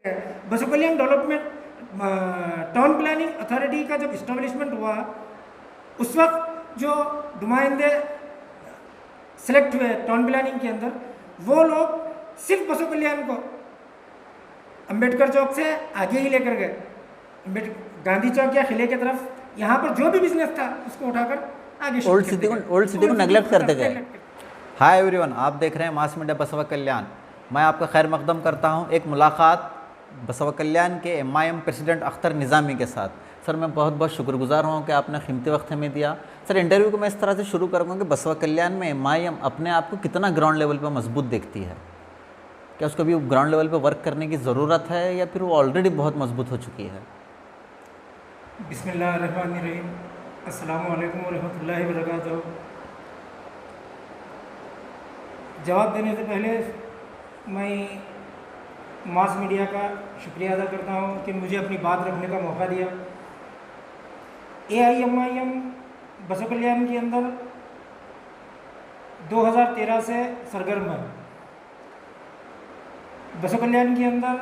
बसव कल्याण development town planning authority का जब establishment हुआ, उस वक्त जो नुमाइंदे सेलेक्ट हुए टाउन प्लानिंग के अंदर, वो लोग सिर्फ बसव कल्याण को अंबेडकर चौक से आगे ही लेकर गए, गांधी चौक या किले की तरफ। यहाँ पर जो भी बिजनेस था उसको उठाकर आगे ओल्ड सिटी को नेग्लेक्ट करते गए। हाय एवरीवन, आप देख रहे हैं मास मीडिया बसव कल्याण। मैं आपका खैर मकदम करता हूं। एक मुलाकात बसव कल्याण के MIM प्रेसिडेंट अख्तर निज़ामी के साथ। सर, मैं बहुत बहुत शुक्रगुजार हूं कि आपने कीमती वक्त हमें दिया। सर, इंटरव्यू को मैं इस तरह से शुरू करूँगा कि बसव कल्याण में MIM अपने आप को कितना ग्राउंड लेवल पर मजबूत देखती है? क्या उसको भी ग्राउंड लेवल पर वर्क करने की ज़रूरत है या फिर वो ऑलरेडी बहुत मजबूत हो चुकी है? बिस्मिल्लाहिर्रहमानिर्रहीम, अस्सलामु अलैकुम वरहमतुल्लाहि वबरकातुहू। जवाब देने से पहले मैं मास मीडिया का शुक्रिया अदा करता हूँ कि मुझे अपनी बात रखने का मौका दिया। AIMIM बसव कल्याण के अंदर 2013 से सरगर्म है। बसव कल्याण के अंदर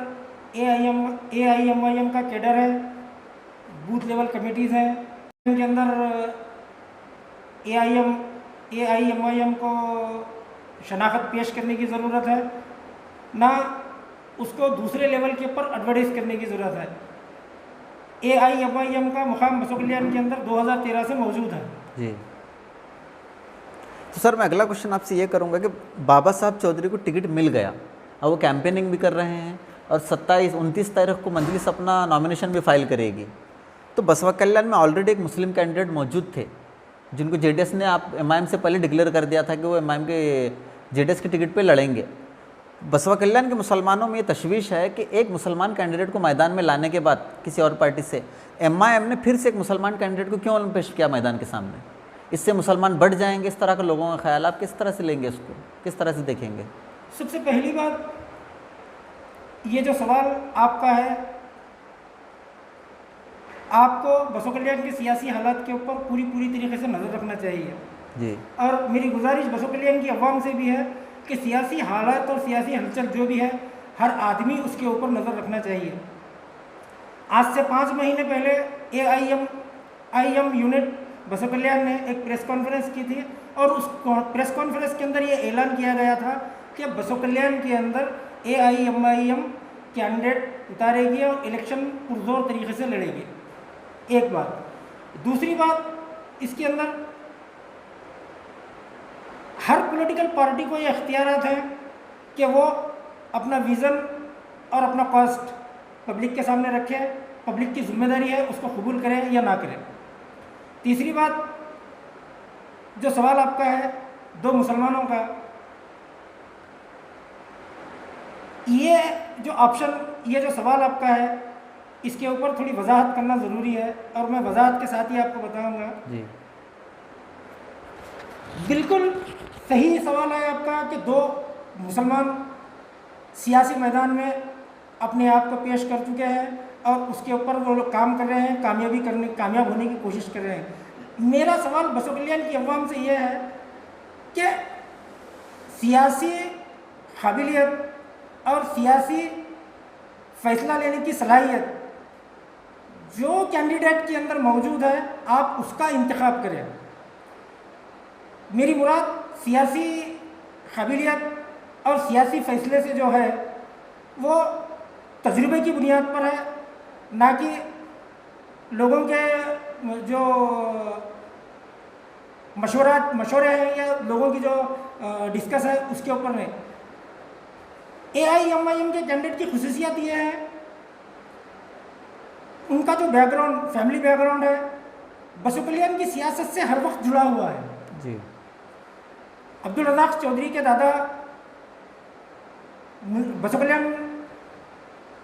AIMIM का कैडर है, बूथ लेवल कमेटीज़ हैं। इनके अंदर AIMIM को शनाख्त पेश करने की ज़रूरत है, ना उसको दूसरे लेवल के ऊपर एडवर्टाइज करने की ज़रूरत है। AIMIM का मुकाम बसव कल्याण के अंदर 2013 से मौजूद है। जी, तो सर मैं अगला क्वेश्चन आपसे ये करूँगा कि बाबा साहब चौधरी को टिकट मिल गया और वो कैंपेनिंग भी कर रहे हैं और 27-29 तारीख को मजलिस अपना नॉमिनेशन भी फाइल करेगी। तो बसव कल्याण में ऑलरेडी एक मुस्लिम कैंडिडेट मौजूद थे जिनको JDS ने आप MIM से पहले डिक्लेयर कर दिया था कि वो MIM के JDS के टिकट पे लड़ेंगे। बसव कल्याण के मुसलमानों में ये तशवीश है कि एक मुसलमान कैंडिडेट को मैदान में लाने के बाद किसी और पार्टी से MIM ने फिर से एक मुसलमान कैंडिडेट को क्यों पेश किया मैदान के सामने? इससे मुसलमान बढ़ जाएंगे, इस तरह के लोगों का ख्याल आप किस तरह से लेंगे, इसको किस तरह से देखेंगे? सबसे पहली बात, ये जो सवाल आपका है, आपको बसव कल्याण के सियासी हालात के ऊपर पूरी तरीके से नज़र रखना चाहिए जी। और मेरी गुजारिश बसव कल्याण की अवाम से भी है कि सियासी हालात और सियासी हलचल जो भी है, हर आदमी उसके ऊपर नज़र रखना चाहिए। आज से 5 महीने पहले AIM यूनिट बसव कल्याण ने एक प्रेस कॉन्फ्रेंस की थी और उस प्रेस कॉन्फ्रेंस के अंदर ये ऐलान किया गया था कि बसव कल्याण के अंदर AIMIM कैंडिडेट उतारेगी और इलेक्शन पुरजोर तरीके से लड़ेगी। एक बात। दूसरी बात, इसके अंदर हर पॉलिटिकल पार्टी को ये इख्तियारात हैं कि वो अपना विज़न और अपना कॉस्ट पब्लिक के सामने रखे। पब्लिक की जिम्मेदारी है उसको कबूल करें या ना करें। तीसरी बात, जो सवाल आपका है दो मुसलमानों का, ये जो ऑप्शन, ये जो सवाल आपका है, इसके ऊपर थोड़ी वजाहत करना ज़रूरी है और मैं वजाहत के साथ ही आपको बताऊंगा। जी, बिल्कुल सही सवाल है आपका कि दो मुसलमान सियासी मैदान में अपने आप को पेश कर चुके हैं और उसके ऊपर वो लोग काम कर रहे हैं, कामयाब होने की कोशिश कर रहे हैं। मेरा सवाल बसव कल्याण की अवाम से यह है कि सियासी काबिलियत और सियासी फैसला लेने की सलाहियत जो कैंडिडेट के अंदर मौजूद है, आप उसका इंतखाब करें। मेरी मुराद सियासी काबिलियत और सियासी फैसले से जो है वो तजुर्बे की बुनियाद पर है, ना कि लोगों के जो मशवरे हैं या लोगों की जो डिस्कस है उसके ऊपर नहीं। AIMIM के कैंडिडेट की खुसूसियत ये है, उनका जो बैकग्राउंड, फैमिली बैकग्राउंड है, बसव कल्याण की सियासत से हर वक्त जुड़ा हुआ है। जी। अब्दुल रज़ाक चौधरी के दादा बसव कल्याण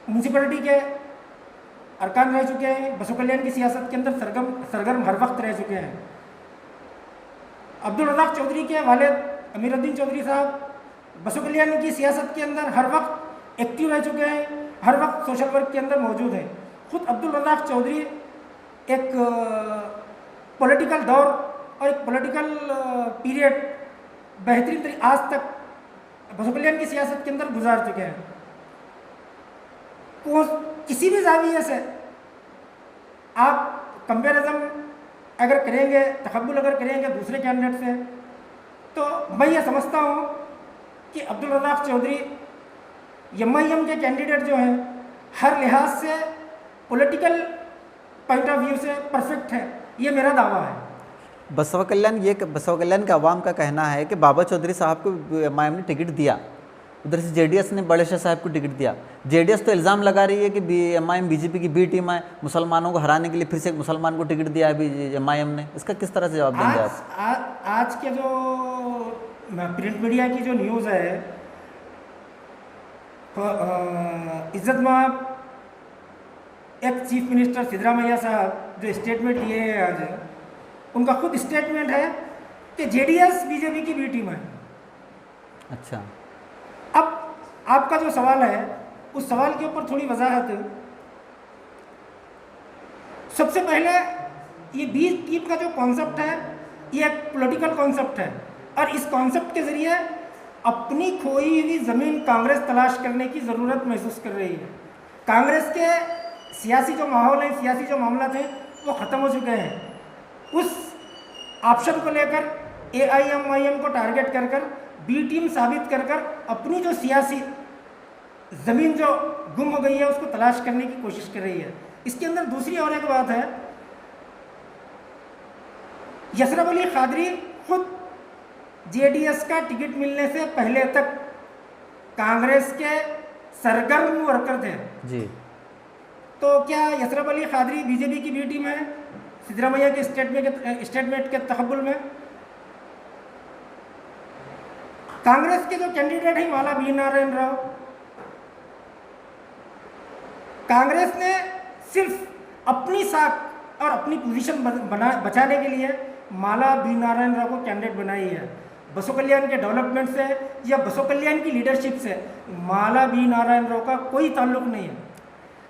म्यूनसिपलिटी के अरकान रह चुके हैं, बसव कल्याण की सियासत के अंदर सरगर्म हर वक्त रह चुके हैं। अब्दुल रज़ाक चौधरी के वालिद अमीरुद्दीन चौधरी साहब बसव कल्याण की सियासत के अंदर हर वक्त एक्टिव रह चुके हैं, हर वक्त सोशल वर्क के अंदर मौजूद हैं। खुद अब्दुल रज़ाक चौधरी एक पॉलिटिकल दौर और एक पॉलिटिकल पीरियड बेहतरीन आज तक बसव कल्याण की सियासत के अंदर गुजार चुके हैं। को किसी भी जाविये से आप कंपैरिजन अगर करेंगे, तकब्बुल अगर करेंगे दूसरे कैंडिडेट से, तो मैं ये समझता हूँ कि अब्दुल रज़ाक चौधरी एमआईएम के कैंडिडेट जो हैं हर लिहाज से पॉलिटिकल पॉइंट ऑफ व्यू से परफेक्ट है, ये मेरा दावा है। बसवा कल्याण के अवाम का कहना है कि बाबा चौधरी साहब को एमआईएम ने टिकट दिया, उधर से जेडीएस ने बड़े शाह साहब को टिकट दिया। जेडीएस तो इल्ज़ाम लगा रही है कि एमआईएम बीजेपी की बी टीम है, मुसलमानों को हराने के लिए फिर से एक मुसलमान को टिकट दिया है एमआईएम ने। इसका किस तरह से जवाब देंगे आप? आज के जो प्रिंट मीडिया की जो न्यूज़ है, इज्जत माब एक चीफ मिनिस्टर सिद्धरामैया साहब जो स्टेटमेंट दिए हैं आज, उनका खुद स्टेटमेंट है कि जेडीएस बीजेपी की बी टीम है। अच्छा, अब आपका जो सवाल है उस सवाल के ऊपर थोड़ी वजाहत। सबसे पहले ये बी टीम का जो कॉन्सेप्ट है ये एक पॉलिटिकल कॉन्सेप्ट है और इस कॉन्सेप्ट के ज़रिए अपनी खोई हुई ज़मीन कांग्रेस तलाश करने की ज़रूरत महसूस कर रही है। कांग्रेस के सियासी जो माहौल है, सियासी जो मामला थे वो ख़त्म हो चुके हैं। उस ऑप्शन को लेकर एआईएमआईएम को टारगेट कर कर बी टीम साबित कर कर अपनी जो सियासी ज़मीन जो गुम हो गई है उसको तलाश करने की कोशिश कर रही है। इसके अंदर दूसरी और एक बात है, यसरब अली कादरी खुद जेडीएस का टिकट मिलने से पहले तक कांग्रेस के सरगर्म वर्कर थे जी। तो क्या यसरब अली कादरी बीजेपी की बी टीम है सिद्धरामैया के स्टेटमेंट के तकब्बुल में? कांग्रेस के जो कैंडिडेट हैं माला बी नारायण राव, कांग्रेस ने सिर्फ अपनी साख और अपनी पोजीशन बचाने के लिए माला बी नारायण राव को कैंडिडेट बनाई है। बसो कल्याण के डेवलपमेंट से या बसो कल्याण की लीडरशिप से माला बी नारायण राव का कोई ताल्लुक नहीं है।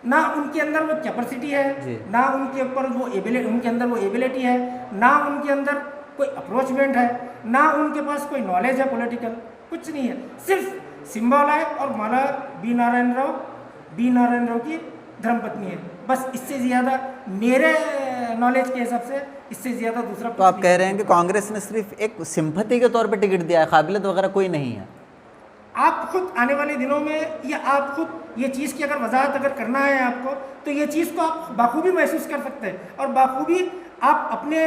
ना उनके अंदर वो कैपेसिटी है, ना उनके ऊपर वो उनके अंदर वो एबिलिटी है, ना उनके अंदर कोई अप्रोचमेंट है, ना उनके पास कोई नॉलेज है पॉलिटिकल, कुछ नहीं है। सिर्फ सिंबल है और माला बी नारायण राव की धर्मपत्नी है, बस। इससे ज़्यादा मेरे नॉलेज के हिसाब से इससे ज़्यादा दूसरा तो आप कह रहे हैं कि कांग्रेस ने सिर्फ एक सिंपैथी के तौर पे टिकट दिया है, काबिलियत वगैरह कोई नहीं है? आप खुद आने वाले दिनों में या आप खुद ये चीज़ की अगर वजाहत अगर करना है आपको, तो ये चीज़ को आप बाखूबी महसूस कर सकते हैं और बाखूबी आप अपने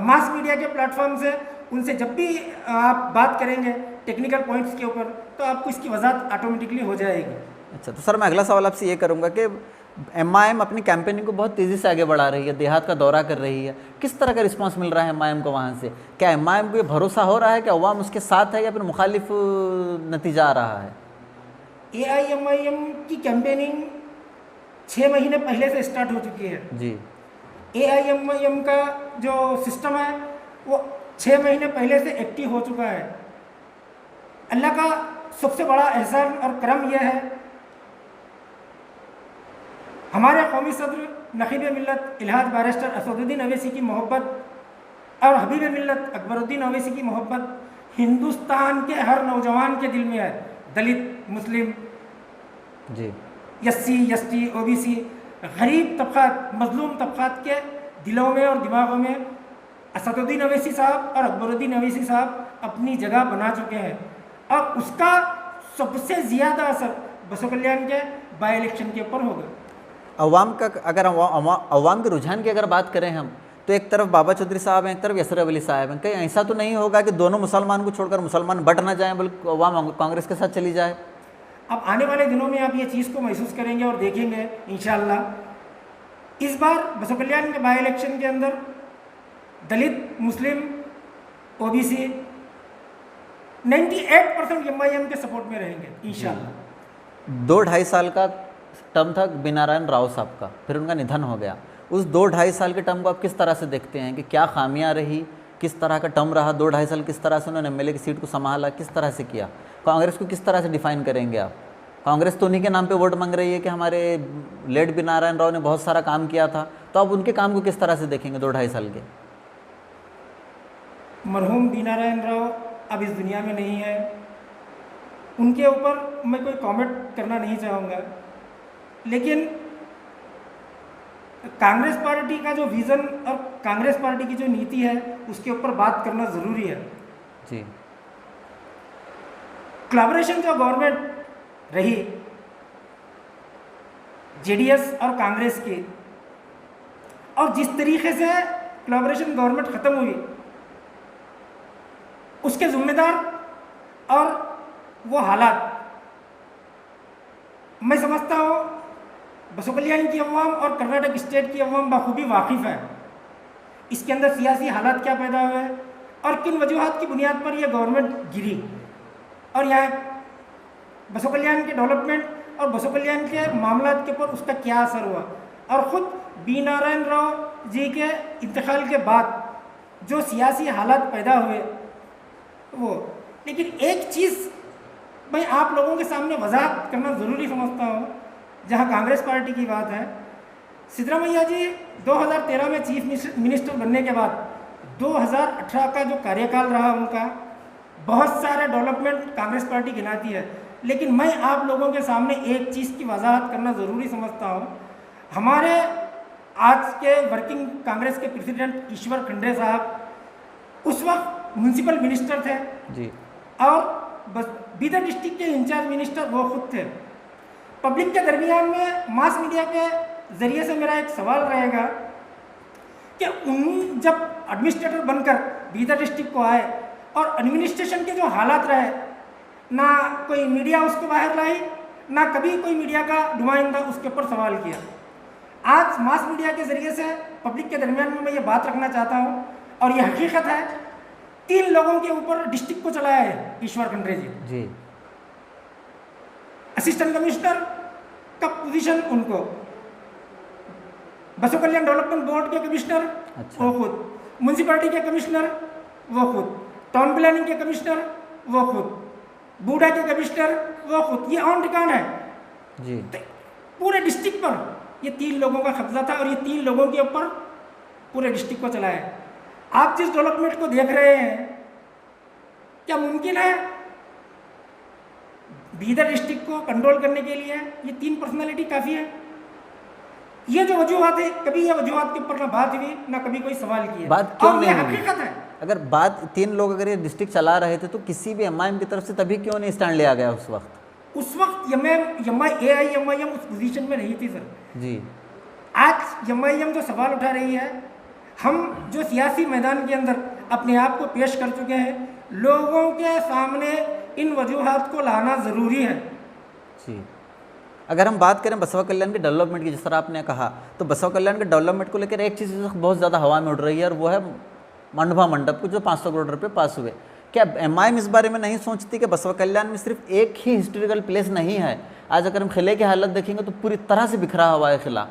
मास मीडिया के प्लेटफॉर्म से उनसे जब भी आप बात करेंगे टेक्निकल पॉइंट्स के ऊपर, तो आपको इसकी वजाहत ऑटोमेटिकली हो जाएगी। अच्छा, तो सर मैं अगला सवाल आपसे ये करूँगा कि एमआईएम अपनी कैंपेनिंग को बहुत तेज़ी से आगे बढ़ा रही है, देहात का दौरा कर रही है, किस तरह का रिस्पांस मिल रहा है एमआईएम को वहाँ से? क्या एमआईएम को ये भरोसा हो रहा है कि अवाम उसके साथ है या फिर मुखालिफ नतीजा आ रहा है? एआईएमआईएम की कैंपेनिंग 6 महीने पहले से स्टार्ट हो चुकी है जी। एआईएमआईएम का जो सिस्टम है वो 6 महीने पहले से एक्टिव हो चुका है। अल्लाह का सबसे बड़ा एहसान और करम यह है, हमारे कौमी सदर नकीब मिल्लत इल्हाज बैरिस्टर असदुद्दीन अवैसी की मोहब्बत और हबीब मिल्लत अकबरुद्दीन अवैसी की मोहब्बत हिंदुस्तान के हर नौजवान के दिल में है। दलित, मुस्लिम जी, एससी, एसटी, ओबीसी, गरीब तबक़ात, मजलूम तबक़ात के दिलों में और दिमागों में असदुद्दीन अवैसी साहब और अकबरुद्दीन अवैसी साहब अपनी जगह बना चुके हैं और उसका सबसे ज़्यादा असर बसो कल्याण के बाई इलेक्शन के ऊपर होगा। अवाम का अगर अवाम के रुझान की अगर बात करें हम, तो एक तरफ बाबा चौधरी साहब हैं, एक तरफ यसरब अली साहब हैं। कहीं ऐसा तो नहीं होगा कि दोनों मुसलमान को छोड़कर मुसलमान बट ना जाएं, बल्कि अवाम कांग्रेस के साथ चली जाए? अब आने वाले दिनों में आप ये चीज़ को महसूस करेंगे और देखेंगे इंशाअल्लाह। इस बार बसो कल्याण के बाई इलेक्शन के अंदर दलित, मुस्लिम, ओबीसी 98% एमआईएम के सपोर्ट में रहेंगे इंशाअल्लाह। 2-2.5 साल का टर्म था बी नारायण राव साहब का, फिर उनका निधन हो गया। उस 2-2.5 साल के टर्म को आप किस तरह से देखते हैं कि क्या खामियां रही, किस तरह का टर्म रहा? 2-2.5 साल किस तरह से उन्होंने एमएलए की सीट को संभाला, किस तरह से किया? कांग्रेस को किस तरह से डिफाइन करेंगे आप? कांग्रेस तो उन्हीं के नाम पे वोट मांग रही है कि हमारे लेड बी नारायण राव ने बहुत सारा काम किया था, तो आप उनके काम को किस तरह से देखेंगे 2-2.5 साल के? मरहूम बी नारायण राव अब इस दुनिया में नहीं है। उनके ऊपर मैं कोई कमेंट करना नहीं चाहूँगा, लेकिन कांग्रेस पार्टी का जो विज़न और कांग्रेस पार्टी की जो नीति है उसके ऊपर बात करना ज़रूरी है। जी। कोलैबोरेशन जो गवर्नमेंट रही जेडीएस और कांग्रेस की, और जिस तरीके से कोलैबोरेशन गवर्नमेंट ख़त्म हुई, उसके जिम्मेदार और वो हालात मैं समझता हूँ बसव कल्याण की अवाम और कर्नाटक स्टेट की अवाम बखूबी वाकिफ़ है इसके अंदर सियासी हालात क्या पैदा हुए और किन वजूहात की बुनियाद पर यह गवर्नमेंट गिरी, और यहाँ बसव कल्याण के डेवलपमेंट और बसव कल्याण के मामला के ऊपर उसका क्या असर हुआ। और ख़ुद बी नारायण राव जी के इंतकाल के बाद जो सियासी हालात पैदा हुए वो, लेकिन एक चीज़ मैं आप लोगों के सामने वजाहत करना ज़रूरी समझता हूँ, जहाँ कांग्रेस पार्टी की बात है। सिद्धरामैया जी 2013 में चीफ मिनिस्टर बनने के बाद 2018 का जो कार्यकाल रहा उनका, बहुत सारे डेवलपमेंट कांग्रेस पार्टी गिनाती है, लेकिन मैं आप लोगों के सामने एक चीज़ की वजाहत करना ज़रूरी समझता हूँ। हमारे आज के वर्किंग कांग्रेस के प्रेसिडेंट ईश्वर खंडे साहब उस वक्त म्यूनसिपल मिनिस्टर थे जी, और बीदर डिस्ट्रिक्ट के इंचार्ज मिनिस्टर वो खुद थे। पब्लिक के दरमियान में मास मीडिया के ज़रिए से मेरा एक सवाल रहेगा कि उन जब एडमिनिस्ट्रेटर बनकर बीदर डिस्ट्रिक्ट को आए और एडमिनिस्ट्रेशन के जो हालात रहे, ना कोई मीडिया उसको बाहर लाई, ना कभी कोई मीडिया का नुमाइंदा उसके ऊपर सवाल किया। आज मास मीडिया के ज़रिए से पब्लिक के दरमियान में मैं ये बात रखना चाहता हूँ, और ये हकीकत है, 3 लोगों के ऊपर डिस्ट्रिक्ट को चलाया है ईश्वर खंडे जी। असिस्टेंट कमिश्नर का पोजीशन उनको, बसव कल्याण डेवलपमेंट बोर्ड के कमिश्नर वो खुद, म्यूनसिपैलिटी के कमिश्नर वो खुद, टाउन प्लानिंग के कमिश्नर वो खुद, बूढ़ा के कमिश्नर वो खुद। ये ऑन रिकॉर्ड है जी। तो पूरे डिस्ट्रिक्ट पर ये 3 लोगों का कब्जा था, और ये 3 लोगों के ऊपर पूरे डिस्ट्रिक्ट को चलाया है। आप जिस डेवलपमेंट को देख रहे हैं, क्या मुमकिन है बीदर डिस्ट्रिक्ट को कंट्रोल करने के लिए ये 3 पर्सनालिटी काफ़ी है? ये जो वजूहत है, कभी ये वजूहत के ऊपर ना बात हुई, ना कभी कोई सवाल किया। बात क्यों नहीं हुई? हकीकत है। अगर बात 3 लोग अगर ये डिस्ट्रिक्ट चला रहे थे तो किसी भी एमआईएम की तरफ से तभी क्यों नहीं स्टैंड लिया गया उस वक्त? उस वक्त एआईएमआईएम उस पोजीशन में नहीं थी सर जी। आज एमआईएम जो सवाल उठा रही है, हम जो सियासी मैदान के अंदर अपने आप को पेश कर चुके हैं, लोगों के सामने इन वजूहात को लाना ज़रूरी है जी। अगर हम बात करें बसव कल्याण के डेवलपमेंट की, जिस तरह आपने कहा, तो बसव कल्याण के डेवलपमेंट को लेकर एक चीज़ बहुत ज़्यादा हवा में उड़ रही है, और वो है मंडभा मंडप को जो 500 करोड़ रुपए पास हुए। क्या एमआईएम इस बारे में नहीं सोचती कि बसव कल्याण में सिर्फ एक ही हिस्टोरिकल प्लेस नहीं है? आज अगर हम किले की हालत देखेंगे तो पूरी तरह से बिखरा हुआ है किला।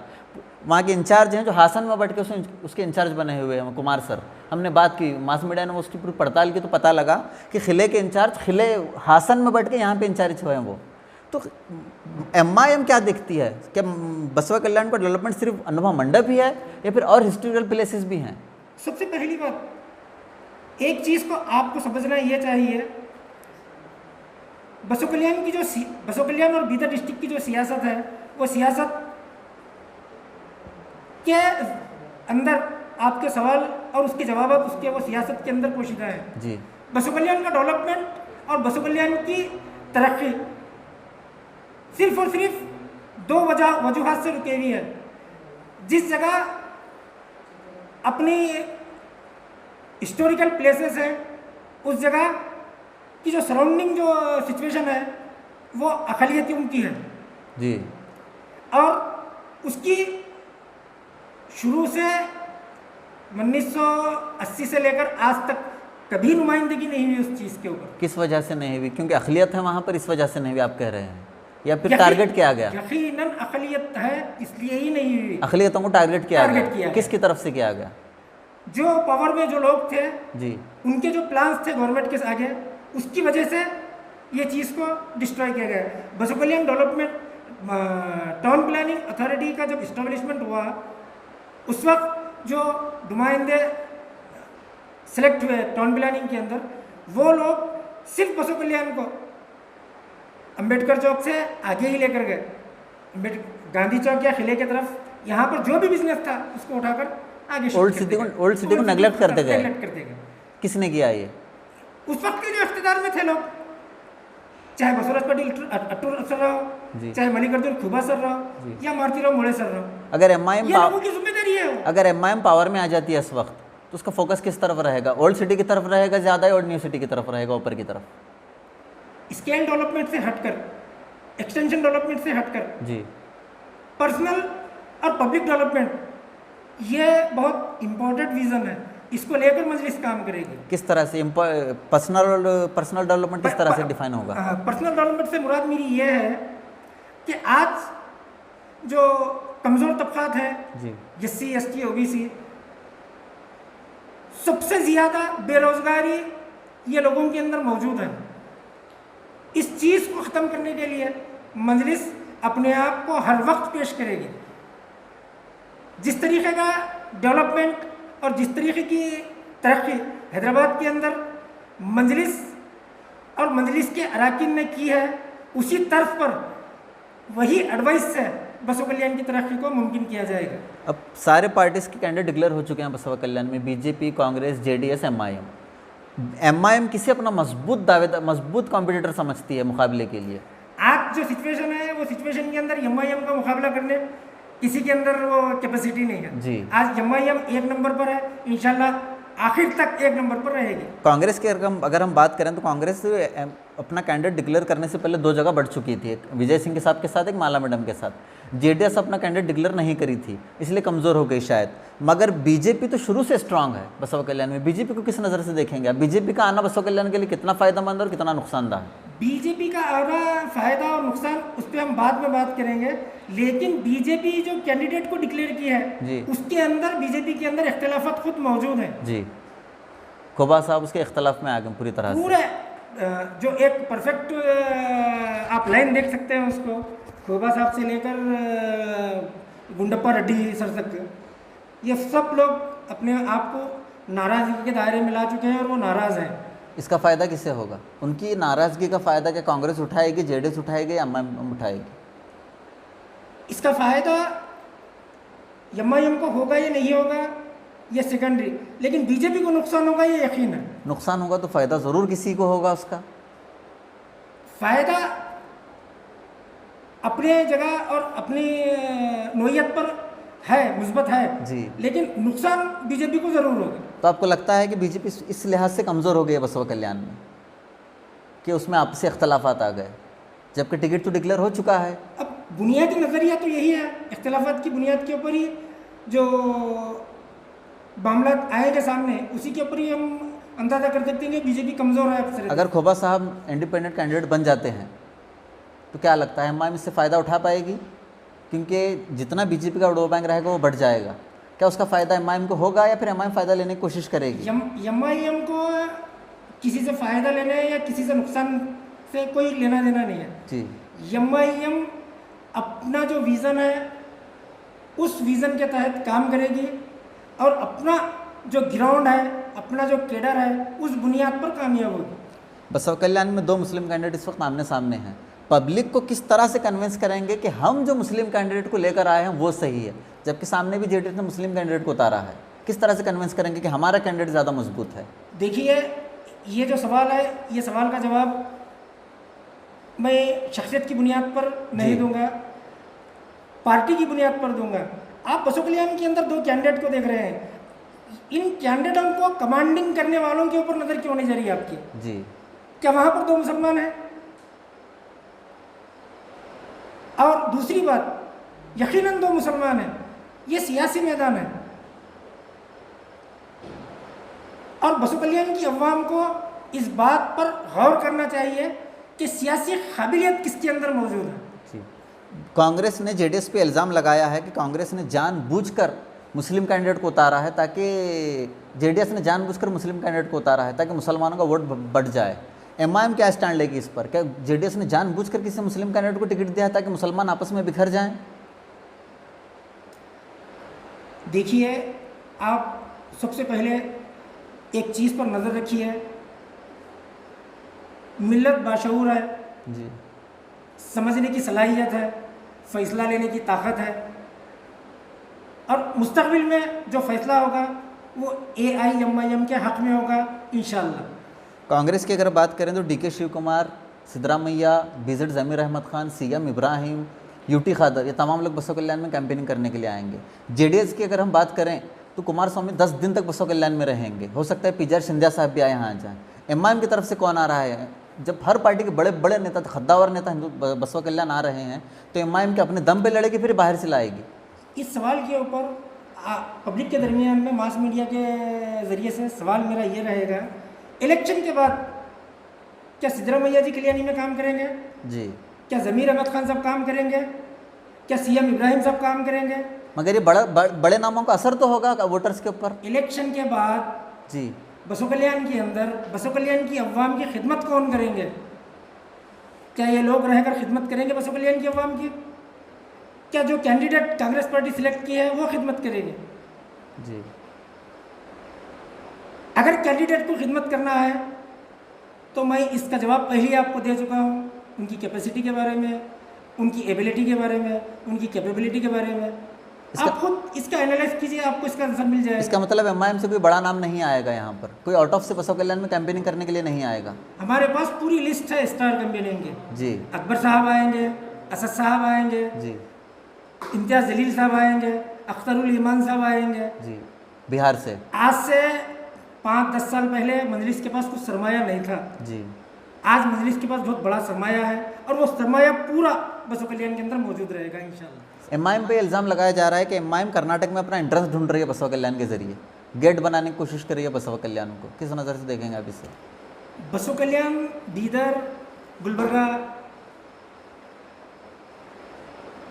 वहाँ के इंचार्ज हैं जो हासन में बैठ के उसके इंचार्ज बने हुए हैं, कुमार सर। हमने बात की, मास मीडिया ने उसकी पूरी पड़ताल की तो पता लगा कि किले के इंचार्ज किले हासन में बैठ के यहाँ पे इंचार्ज हुए हैं वो। तो एमआईएम क्या देखती है? क्या बसव कल्याण का डेवलपमेंट सिर्फ अनुभव मंडप ही है या फिर और हिस्टोरिकल प्लेसेस भी हैं? सबसे पहली बात, एक चीज़ को आपको समझना ये चाहिए, बसव कल्याण और बीदर डिस्ट्रिक्ट की जो सियासत है, वो सियासत के अंदर आपके सवाल और उसके जवाब उसके वो सियासत के अंदर पोशीदा है जी। बसव कल्याण का डेवलपमेंट और बसव कल्याण की तरक्की सिर्फ और सिर्फ 2 वजूहात से रुकी हुई है। जिस जगह अपनी हिस्टोरिकल प्लेसेस है, उस जगह की जो सराउंडिंग जो सिचुएशन है वो अक़लियतियों की है जी, और उसकी शुरू से 1980 से लेकर आज तक कभी नुमाइंदगी नहीं हुई उस चीज़ के ऊपर। किस वजह से नहीं हुई? क्योंकि अक़लियत है वहाँ पर, इस वजह से नहीं हुई आप कह रहे हैं, या फिर टारगेट किया गया? यकीनन अक़लियत है, इसलिए ही नहीं हुई। अक़लियतों को टारगेट किया गया। किसकी तरफ से किया गया? जो पावर में जो लोग थे जी, उनके जो प्लान्स थे गवर्नमेंट के आगे, उसकी वजह से ये चीज़ को डिस्ट्रॉय किया गया। बसव कल्याण डेवलपमेंट टाउन प्लानिंग अथॉरिटी का जब इस्टेब्लिशमेंट हुआ, उस वक्त जो नुमाइंदे सेलेक्ट हुए टाउन प्लानिंग के अंदर, वो लोग सिर्फ बसव कल्याण को अंबेडकर चौक से आगे ही लेकर गए गांधी चौक या किले की तरफ, यहाँ पर जो भी बिजनेस था उसको उठाकर आगे ओल्ड सिटी को नेग्लेक्ट करते गए। किसने किया ये? उस वक्त के जो इख्तिदार में थे लोग, चाहे बसवराज पाटिल अट्टू सर रहो, चाहे मल्लिकार्जुन खुबा सर रहो, या मारुतिराव मोळे सर रहो, अगर एमआईएम ये लोगों की जिम्मेदारी है। अगर एमआईएम पावर में आ जाती है इस वक्त, तो उसका फोकस किस तरफ रहेगा? ओल्ड सिटी की तरफ रहेगा ज़्यादा, और न्यू सिटी की तरफ रहेगा, ऊपर की तरफ? स्केल डेवलपमेंट से हटकर, एक्सटेंशन डेवलपमेंट से हटकर जी, पर्सनल और पब्लिक डेवलपमेंट, ये बहुत इम्पोर्टेंट विजन है, इसको लेकर मजलिस काम करेगी। किस तरह से पर्सनल डेवलपमेंट किस तरह से डिफाइन होगा? पर्सनल डेवलपमेंट से मुराद मेरी ये है कि आज जो कमज़ोर तबकात हैं जी, SC ST OBC, सबसे ज़्यादा बेरोज़गारी ये लोगों के अंदर मौजूद है। इस चीज़ को ख़त्म करने के लिए मजलिस अपने आप को हर वक्त पेश करेगी। जिस तरीके का डेवलपमेंट और जिस तरीके की तरक्की हैदराबाद के अंदर मजलिस और मजलिस के अराकीन ने की है, उसी तर्ज पर वही एडवाइस से बसव कल्याण की तरक्की को मुमकिन किया जाएगा। अब सारे पार्टीज के कैंडिडेट डिक्लेयर हो चुके हैं बसव कल्याण में, बीजेपी, कांग्रेस, जेडीएस, एमआईएम किसे अपना मजबूत कॉम्पिटिटर समझती है मुकाबले के लिए? आज जो सिचुएशन है वो सिचुएशन के अंदर एमआईएम का मुकाबला करने किसी के अंदर वो कैपेसिटी नहीं है जी। आज एमआईएम 1 नंबर पर है, इंशाल्लाह आखिर तक 1 नंबर पर रहेगी। कांग्रेस की अगर हम बात करें तो कांग्रेस अपना कैंडिडेट डिक्लेयर करने से पहले 2 जगह बढ़ चुकी थी, एक विजय सिंह के साथ एक माला मैडम के साथ। जेडीएस अपना कैंडिडेट डिक्लेयर नहीं करी थी, इसलिए कमज़ोर हो गई शायद। मगर बीजेपी तो शुरू से स्ट्रांग है बसव कल्याण में। बीजेपी को किस नज़र से देखेंगे आप? बीजेपी का आना बसव कल्याण के लिए कितना फ़ायदेमंद और कितना नुकसानदाह है? बीजेपी का आना फ़ायदा और नुकसान उस पर हम बाद में बात करेंगे, लेकिन बीजेपी जो कैंडिडेट को डिक्लेयर किया है उसके अंदर बीजेपी के अंदर इख्तिलाफात खुद मौजूद हैं जी। खोबा साहब उसके इख्तलाफ में आ गए पूरी तरह से। पूरे जो एक परफेक्ट आप लाइन देख सकते हैं उसको, खोबा साहब से लेकर गुंडप्पा रेड्डी सर तक, ये सब लोग अपने आप को नाराज़गी के दायरे में ला चुके हैं और वो नाराज़ हैं। इसका फ़ायदा किसे होगा? उनकी नाराज़गी का फ़ायदा क्या कांग्रेस उठाएगी, जेडीएस उठाएगी या एमआईएम उठाएगी? इसका फ़ायदा एमआईएम को होगा या नहीं होगा ये सेकेंडरी, लेकिन बीजेपी को नुकसान होगा ये यकीन है। नुकसान होगा तो फ़ायदा ज़रूर किसी को होगा उसका। फ़ायदा अपने जगह और अपनी नोयत पर है, मुस्बत है जी, लेकिन नुकसान बीजेपी को ज़रूर होगा। तो आपको लगता है कि बीजेपी इस लिहाज से कमज़ोर हो गई है बसव कल्याण में कि उसमें आपसी अख्तलाफात आ गए, जबकि टिकट तो डिक्लेयर हो चुका है? अब बुनियादी नज़रिया तो यही है, इख्तलाफात की बुनियाद के ऊपर ही जो मामला आएगा सामने, उसी के ऊपर ही हम अंदाज़ा कर सकते हैं कि बीजेपी कमज़ोर है। अगर खोबा साहब इंडिपेंडेंट कैंडिडेट बन जाते हैं तो क्या लगता है एमआईएम इससे फ़ायदा उठा पाएगी? क्योंकि जितना बीजेपी का वोट बैंक रहेगा वो बढ़ जाएगा। क्या उसका फ़ायदा एमआईएम को होगा या फिर एमआईएम फ़ायदा लेने की कोशिश करेगी? एमआईएम को किसी से फ़ायदा लेने या किसी से नुकसान से कोई लेना देना नहीं है जी। एमआईएम अपना जो विज़न है उस विज़न के तहत काम करेगी और अपना जो ग्राउंड है, अपना जो केडर है, उस बुनियाद पर कामयाब होगी। बसव कल्याण में 2 मुस्लिम कैंडिडेट इस वक्त आमने सामने हैं। पब्लिक को किस तरह से कन्विंस करेंगे कि हम जो मुस्लिम कैंडिडेट को लेकर आए हैं वो सही है, जबकि सामने भी जेडीएस ने मुस्लिम कैंडिडेट को उतारा है? किस तरह से कन्विंस करेंगे कि हमारा कैंडिडेट ज़्यादा मजबूत है? देखिए, ये जो सवाल है, ये सवाल का जवाब मैं शख्सियत की बुनियाद पर नहीं दूंगा, पार्टी की बुनियाद पर दूंगा। आप बसव कल्याण के अंदर 2 कैंडिडेट को देख रहे हैं, इन कैंडिडेटों को कमांडिंग करने वालों के ऊपर नज़र क्यों नहीं जा रही आपकी जी? क्या वहाँ पर 2 मुसलमान हैं? और दूसरी बात, यकीनन 2 मुसलमान हैं, ये सियासी मैदान है और बसव कल्याण की अवाम को इस बात पर गौर करना चाहिए कि सियासी काबिलियत किसके अंदर मौजूद है। जी। कांग्रेस ने जेडीएस पे इल्ज़ाम लगाया है कि कांग्रेस ने जानबूझकर मुस्लिम कैंडिडेट को उतारा है, ताकि जेडीएस ने जानबूझकर मुस्लिम कैंडिडेट को उतारा है ताकि मुसलमानों का वोट बढ़ जाए। एमआईएम क्या स्टैंड लेगी इस पर? क्या जेडीएस ने जानबूझकर किसी मुस्लिम कैंडिडेट को टिकट दिया है ताकि मुसलमान आपस में बिखर जाएं? देखिए, आप सबसे पहले एक चीज़ पर नज़र रखिए, मिल्लत बाशऊर है जी। समझने की सलाहियत है, फ़ैसला लेने की ताकत है, और मुस्तक़बिल में जो फ़ैसला होगा वो AIMIM के हक़ में होगा इंशाअल्लाह। कांग्रेस की अगर बात करें तो DK शिव कुमार, सिद्धरामैया, BZ ज़मीर अहमद खान, CM इब्राहिम, UT खादर, ये तमाम लोग बसव कल्याण में कैंपेनिंग करने के लिए आएंगे। JDS की अगर हम बात करें तो कुमार स्वामी 10 दिन तक बसव कल्याण में रहेंगे, हो सकता है PJ सिंधिया साहब भी आए यहाँ आ जाएँ। MIM की तरफ से कौन आ रहा है? जब हर पार्टी के बड़े बड़े नेता, खद्दावर नेता हिंदू बसव कल्याण आ रहे हैं, तो MIM के अपने दम पे लड़ेगी, फिर बाहर से लाएगी। इस सवाल के ऊपर पब्लिक के दरमियान में मास मीडिया के ज़रिए से सवाल मेरा ये रहेगा, इलेक्शन के बाद क्या सिद्धरामैया जी कल्याणी में काम करेंगे जी? क्या ज़मीर अहमद खान साहब काम करेंगे? क्या CM इब्राहिम साहब काम करेंगे? मगर ये बड़े नामों का असर तो होगा वोटर्स के ऊपर। इलेक्शन के बाद जी बसव कल्याण के अंदर बसव कल्याण की अवाम की खिदमत कौन करेंगे? क्या ये लोग रहकर खिदमत करेंगे बसव कल्याण की अवाम की? क्या जो कैंडिडेट कांग्रेस पार्टी सिलेक्ट की है वो खिदमत करेंगे? जी। अगर कैंडिडेट को खिदमत करना है तो मैं इसका जवाब पहले ही आपको दे चुका हूँ, उनकी कैपेसिटी के बारे में, उनकी एबिलिटी के बारे में, उनकी कैपेबिलिटी के बारे में। आप खुद इसका एनालाइज कीजिए, आपको इसका आंसर मिल जाएगा। इसका मतलब MIM से कोई बड़ा नाम नहीं आएगा यहाँ पर, कोई आउट ऑफ से बसव कल्याण में कैंपेनिंग करने के लिए नहीं आएगा। हमारे पास पूरी लिस्ट है स्टार कैंपेनिंग की। जी। अकबर साहब आएंगे, असद साहब आएंगे जी, इम्तियाज़ जलील साहब आएंगे, अख्तरुल ईमान साहब आएंगे। जी, बिहार से। आज से 5-10 साल पहले मजलिस के पास कुछ सरमाया नहीं था जी। आज मजलिस के पास बहुत बड़ा सरमाया है, और वो सरमाया पूरा बसव कल्याण के अंदर मौजूद रहेगा इंशाल्लाह। MIM पे इल्ज़ाम लगाया जा रहा है कि MIM कर्नाटक में अपना इंटरेस्ट ढूंढ रही है बसव कल्याण के जरिए, गेट बनाने की कोशिश कर रही है बसव कल्याण को। किस नज़र से देखेंगे आप इसे? बसव कल्याण बीदर, गुलबर्गा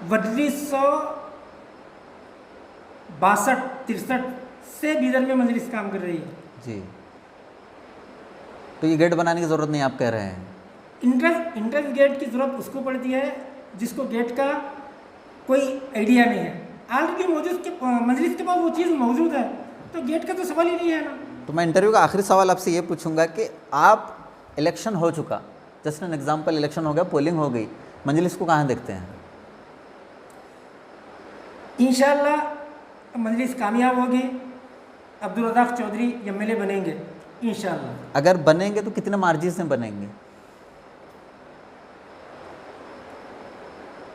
1962-63 से बीदर में मजलिस काम कर रही है। जी। तो ये गेट बनाने की ज़रूरत नहीं आप कह रहे हैं? इंटरेस्ट गेट की ज़रूरत उसको पड़ती है जिसको गेट का कोई आइडिया नहीं है। ऑलरेडी मजलिस के पास वो चीज़ मौजूद है, तो गेट का तो सवाल ही नहीं है ना। तो मैं इंटरव्यू का आखिरी सवाल आपसे ये पूछूंगा कि आप इलेक्शन हो चुका, जस्ट एन एग्जाम्पल, इलेक्शन हो गया, पोलिंग हो गई, मजलिस को कहाँ देखते हैं? इंशाअल्लाह मजलिस कामयाब होगी, अब्दुल रज़ाक चौधरी MLA बनेंगे इंशाअल्लाह। अगर बनेंगे तो कितने मार्जिन से बनेंगे?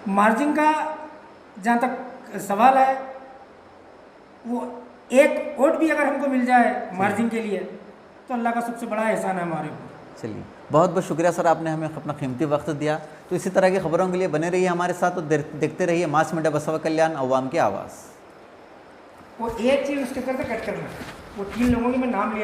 मार्जिन का जहाँ तक सवाल है, वो एक वोट भी अगर हमको मिल जाए मार्जिन के लिए तो अल्लाह का सबसे बड़ा एहसान है हमारे ऊपर। चलिए, बहुत बहुत शुक्रिया सर, आपने हमें अपना कीमती वक्त दिया। तो इसी तरह की खबरों के लिए बने रहिए हमारे साथ, तो देखते रहिए मास मीडिया बसव कल्याण, अवाम की आवाज़। वो एक चीज़ उसके ऊपर से कट करना, वो 3 लोगों की मैं नाम लिया